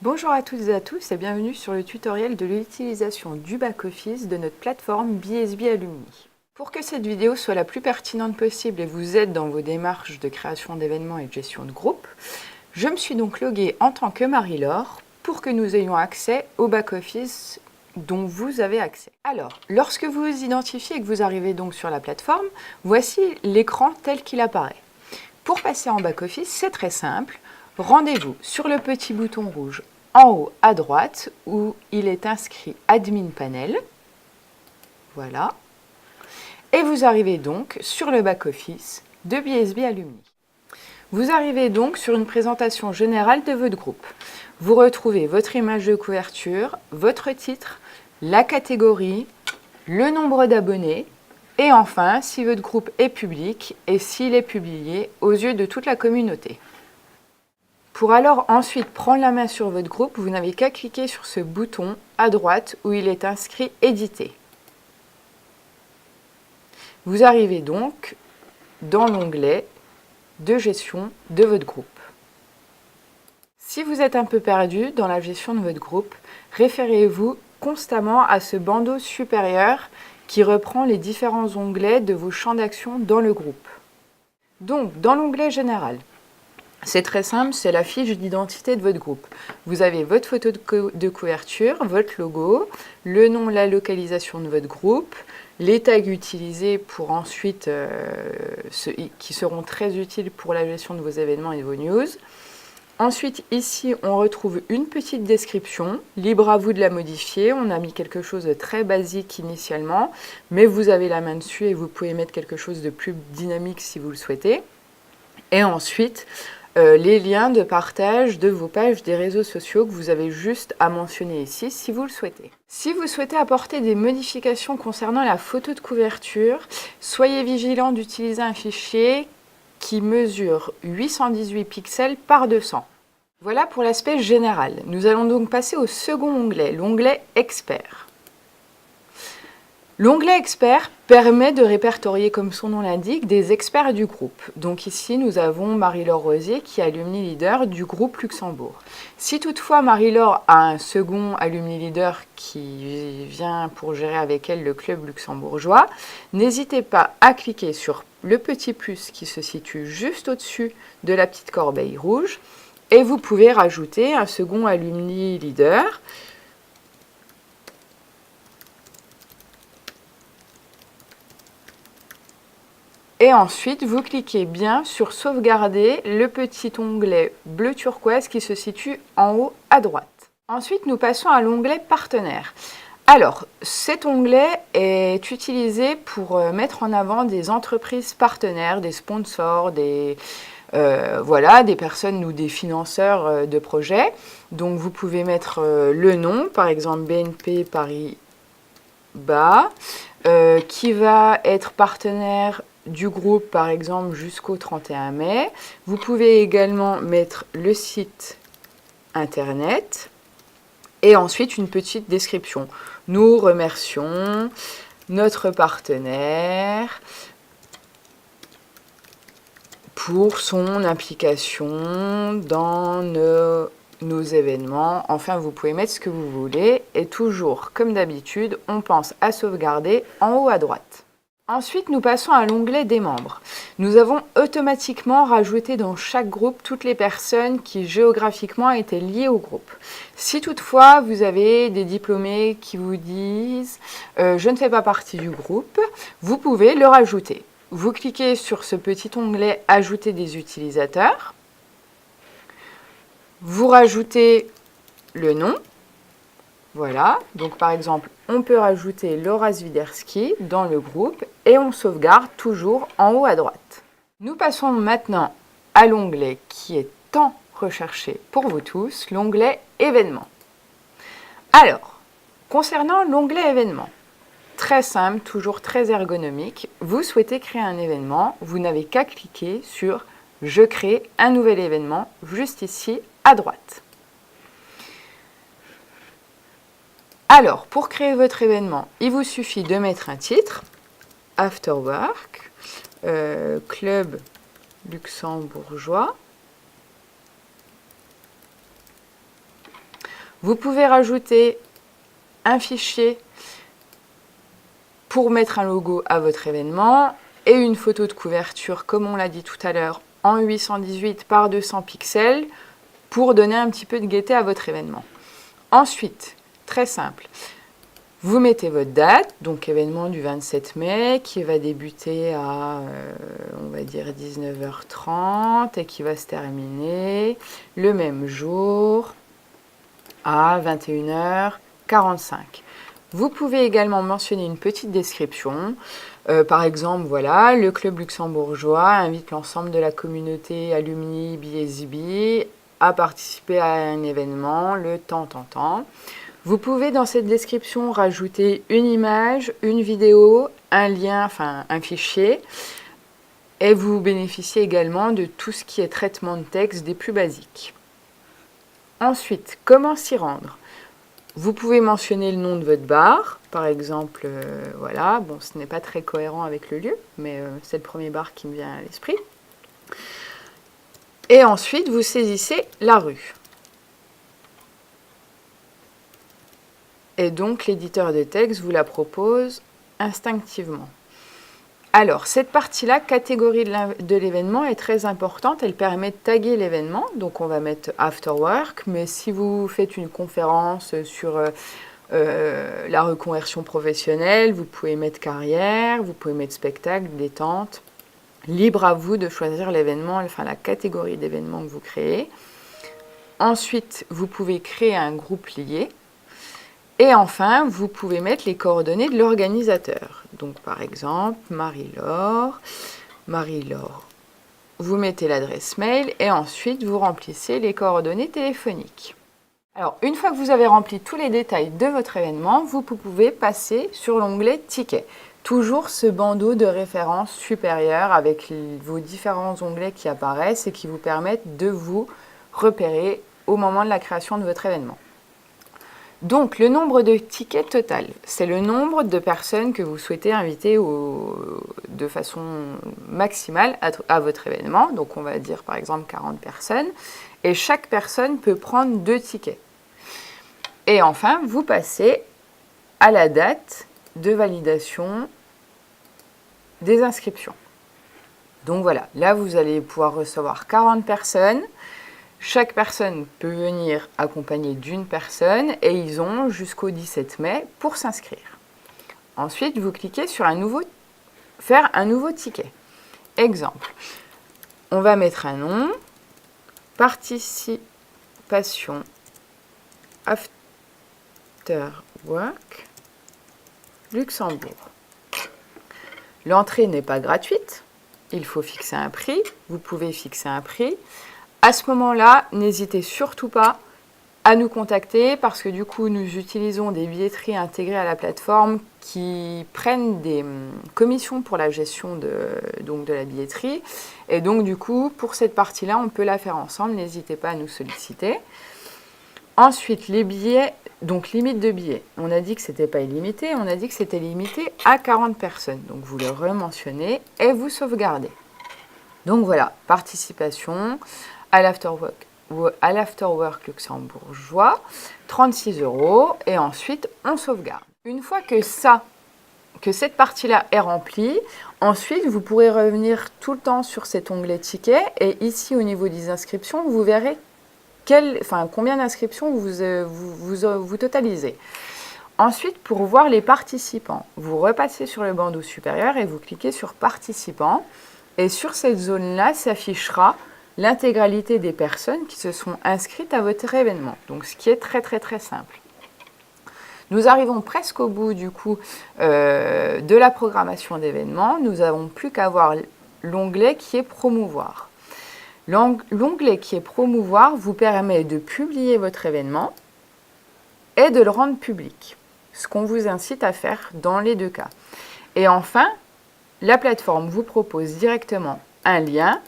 Bonjour à toutes et à tous et bienvenue sur le tutoriel de l'utilisation du back-office de notre plateforme BSB Alumni. Pour que cette vidéo soit la plus pertinente possible et vous aide dans vos démarches de création d'événements et de gestion de groupe, je me suis donc loguée en tant que Marie-Laure pour que nous ayons accès au back-office dont vous avez accès. Alors, lorsque vous vous identifiez et que vous arrivez donc sur la plateforme, voici l'écran tel qu'il apparaît. Pour passer en back-office, c'est très simple. Rendez-vous sur le petit bouton rouge en haut à droite où il est inscrit Admin Panel. Voilà. Et vous arrivez donc sur le back-office de BSB Alumni. Vous arrivez donc sur une présentation générale de votre groupe. Vous retrouvez votre image de couverture, votre titre, la catégorie, le nombre d'abonnés et enfin si votre groupe est public et s'il est publié aux yeux de toute la communauté. Pour alors ensuite prendre la main sur votre groupe, vous n'avez qu'à cliquer sur ce bouton à droite où il est inscrit « Éditer ». Vous arrivez donc dans l'onglet de gestion de votre groupe. Si vous êtes un peu perdu dans la gestion de votre groupe, référez-vous constamment à ce bandeau supérieur qui reprend les différents onglets de vos champs d'action dans le groupe. Donc, dans l'onglet Général, c'est très simple, c'est la fiche d'identité de votre groupe. Vous avez votre photo de couverture, votre logo, le nom, la localisation de votre groupe, les tags utilisés pour ensuite, qui seront très utiles pour la gestion de vos événements et de vos news. Ensuite, ici, on retrouve une petite description. Libre à vous de la modifier. On a mis quelque chose de très basique initialement, mais vous avez la main dessus et vous pouvez mettre quelque chose de plus dynamique si vous le souhaitez. Et ensuite, les liens de partage de vos pages des réseaux sociaux que vous avez juste à mentionner ici si vous le souhaitez. Si vous souhaitez apporter des modifications concernant la photo de couverture, soyez vigilant d'utiliser un fichier qui mesure 818 pixels par 200. Voilà pour l'aspect général. Nous allons donc passer au second onglet, l'onglet Expert. L'onglet Expert permet de répertorier, comme son nom l'indique, des experts du groupe. Donc ici, nous avons Marie-Laure Rosier qui est Alumni Leader du groupe Luxembourg. Si toutefois Marie-Laure a un second Alumni Leader qui vient pour gérer avec elle le club luxembourgeois, n'hésitez pas à cliquer sur le petit plus qui se situe juste au-dessus de la petite corbeille rouge et vous pouvez rajouter un second Alumni Leader. Et ensuite, vous cliquez bien sur sauvegarder le petit onglet bleu turquoise qui se situe en haut à droite. Ensuite, nous passons à l'onglet partenaires. Alors, cet onglet est utilisé pour mettre en avant des entreprises partenaires, des sponsors, des personnes ou des financeurs de projets. Donc, vous pouvez mettre le nom, par exemple BNP Paribas, qui va être partenaire du groupe, par exemple, jusqu'au 31 mai. Vous pouvez également mettre le site internet et ensuite une petite description. Nous remercions notre partenaire pour son implication dans nos événements. Enfin, vous pouvez mettre ce que vous voulez. Et toujours, comme d'habitude, on pense à sauvegarder en haut à droite. Ensuite, nous passons à l'onglet des membres. Nous avons automatiquement rajouté dans chaque groupe toutes les personnes qui géographiquement étaient liées au groupe. Si toutefois vous avez des diplômés qui vous disent « je ne fais pas partie du groupe », vous pouvez le rajouter. Vous cliquez sur ce petit onglet « Ajouter des utilisateurs ». Vous rajoutez le nom. Voilà, donc par exemple, on peut rajouter Laura Zwiderski dans le groupe et on sauvegarde toujours en haut à droite. Nous passons maintenant à l'onglet qui est tant recherché pour vous tous, l'onglet événements. Alors, concernant l'onglet événements, très simple, toujours très ergonomique, vous souhaitez créer un événement, vous n'avez qu'à cliquer sur « Je crée un nouvel événement » juste ici à droite. Alors, pour créer votre événement, il vous suffit de mettre un titre, After Work, Club Luxembourgeois, Vous pouvez rajouter un fichier pour mettre un logo à votre événement et une photo de couverture, comme on l'a dit tout à l'heure, en 818 par 200 pixels pour donner un petit peu de gaieté à votre événement. Ensuite, très simple, vous mettez votre date, donc événement du 27 mai, qui va débuter à, on va dire, 19h30 et qui va se terminer le même jour à 21h45. Vous pouvez également mentionner une petite description. Par exemple, voilà, le club luxembourgeois invite l'ensemble de la communauté alumni BSB à participer à un événement, le temps. Vous pouvez dans cette description rajouter une image, une vidéo, un lien, enfin un fichier. Et vous bénéficiez également de tout ce qui est traitement de texte des plus basiques. Ensuite, comment s'y rendre? Vous pouvez mentionner le nom de votre bar, par exemple, voilà, bon, ce n'est pas très cohérent avec le lieu, mais c'est le premier bar qui me vient à l'esprit. Et ensuite, vous saisissez la rue. Et donc, l'éditeur de texte vous la propose instinctivement. Alors, cette partie-là, catégorie de l'événement, est très importante. Elle permet de taguer l'événement. Donc, on va mettre After Work. Mais si vous faites une conférence sur la reconversion professionnelle, vous pouvez mettre carrière, vous pouvez mettre spectacle, détente. Libre à vous de choisir l'événement, enfin la catégorie d'événement que vous créez. Ensuite, vous pouvez créer un groupe lié. Et enfin, vous pouvez mettre les coordonnées de l'organisateur. Donc, par exemple, Marie-Laure, vous mettez l'adresse mail et ensuite, vous remplissez les coordonnées téléphoniques. Alors, une fois que vous avez rempli tous les détails de votre événement, vous pouvez passer sur l'onglet Tickets. Toujours ce bandeau de référence supérieur avec vos différents onglets qui apparaissent et qui vous permettent de vous repérer au moment de la création de votre événement. Donc, le nombre de tickets total, c'est le nombre de personnes que vous souhaitez inviter de façon maximale à votre événement. Donc, on va dire par exemple 40 personnes. Et chaque personne peut prendre 2 tickets. Et enfin, vous passez à la date de validation des inscriptions. Donc voilà, là vous allez pouvoir recevoir 40 personnes. Chaque personne peut venir accompagnée d'une personne et ils ont jusqu'au 17 mai pour s'inscrire. Ensuite, vous cliquez sur faire un nouveau ticket. Exemple, on va mettre un nom, participation After Work Luxembourg. L'entrée n'est pas gratuite, il faut fixer un prix, vous pouvez fixer un prix. À ce moment-là, n'hésitez surtout pas à nous contacter parce que du coup, nous utilisons des billetteries intégrées à la plateforme qui prennent des commissions pour la gestion de la billetterie. Et donc, du coup, pour cette partie-là, on peut la faire ensemble. N'hésitez pas à nous solliciter. Ensuite, les billets, donc limite de billets. On a dit que ce n'était pas illimité, on a dit que c'était limité à 40 personnes. Donc, vous le rementionnez et vous sauvegardez. Donc, voilà, participation à l'Afterwork luxembourgeois, 36 € et ensuite on sauvegarde. Une fois que cette partie-là est remplie, ensuite vous pourrez revenir tout le temps sur cet onglet ticket et ici au niveau des inscriptions, vous verrez combien d'inscriptions vous totalisez. Ensuite, pour voir les participants, vous repassez sur le bandeau supérieur et vous cliquez sur participants et sur cette zone-là s'affichera l'intégralité des personnes qui se sont inscrites à votre événement. Donc, ce qui est très, très, très simple. Nous arrivons presque au bout, du coup, de la programmation d'événements. Nous n'avons plus qu'à voir l'onglet qui est promouvoir. L'onglet qui est promouvoir vous permet de publier votre événement et de le rendre public. Ce qu'on vous incite à faire dans les deux cas. Et enfin, la plateforme vous propose directement un lien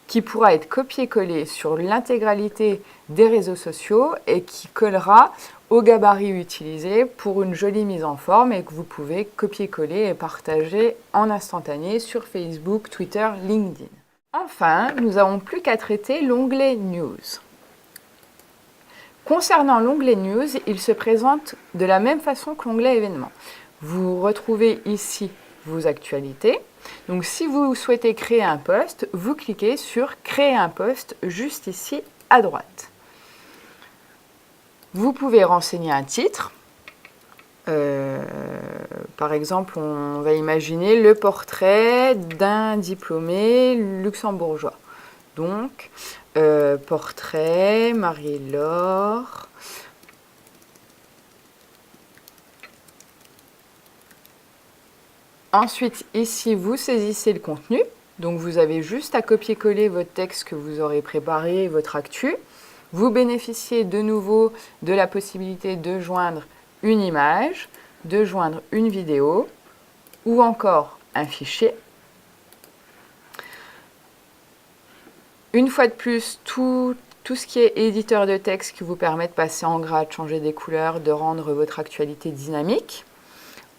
qui pourra être copié-collé sur l'intégralité des réseaux sociaux et qui collera au gabarit utilisé pour une jolie mise en forme et que vous pouvez copier-coller et partager en instantané sur Facebook, Twitter, LinkedIn. Enfin, nous n'avons plus qu'à traiter l'onglet News. Concernant l'onglet News, il se présente de la même façon que l'onglet Événements. Vous retrouvez ici vos actualités. Donc si vous souhaitez créer un post, vous cliquez sur Créer un post juste ici à droite. Vous pouvez renseigner un titre. Par exemple, on va imaginer le portrait d'un diplômé luxembourgeois. Donc, portrait, Marie-Laure. Ensuite, ici, vous saisissez le contenu. Donc, vous avez juste à copier-coller votre texte que vous aurez préparé, votre actu. Vous bénéficiez de nouveau de la possibilité de joindre une image, de joindre une vidéo ou encore un fichier. Une fois de plus, tout ce qui est éditeur de texte qui vous permet de passer en gras, de changer des couleurs, de rendre votre actualité dynamique.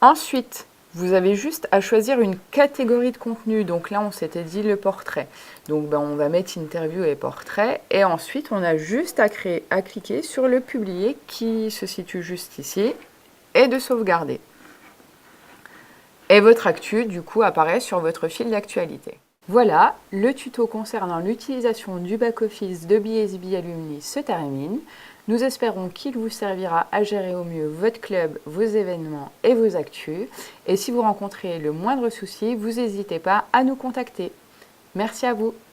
Ensuite, vous avez juste à choisir une catégorie de contenu. Donc là, on s'était dit le portrait. Donc on va mettre interview et portrait. Et ensuite, on a juste à cliquer sur le publier qui se situe juste ici et de sauvegarder. Et votre actu, du coup, apparaît sur votre fil d'actualité. Voilà, le tuto concernant l'utilisation du back-office de BSB Alumni se termine. Nous espérons qu'il vous servira à gérer au mieux votre club, vos événements et vos actus. Et si vous rencontrez le moindre souci, vous n'hésitez pas à nous contacter. Merci à vous.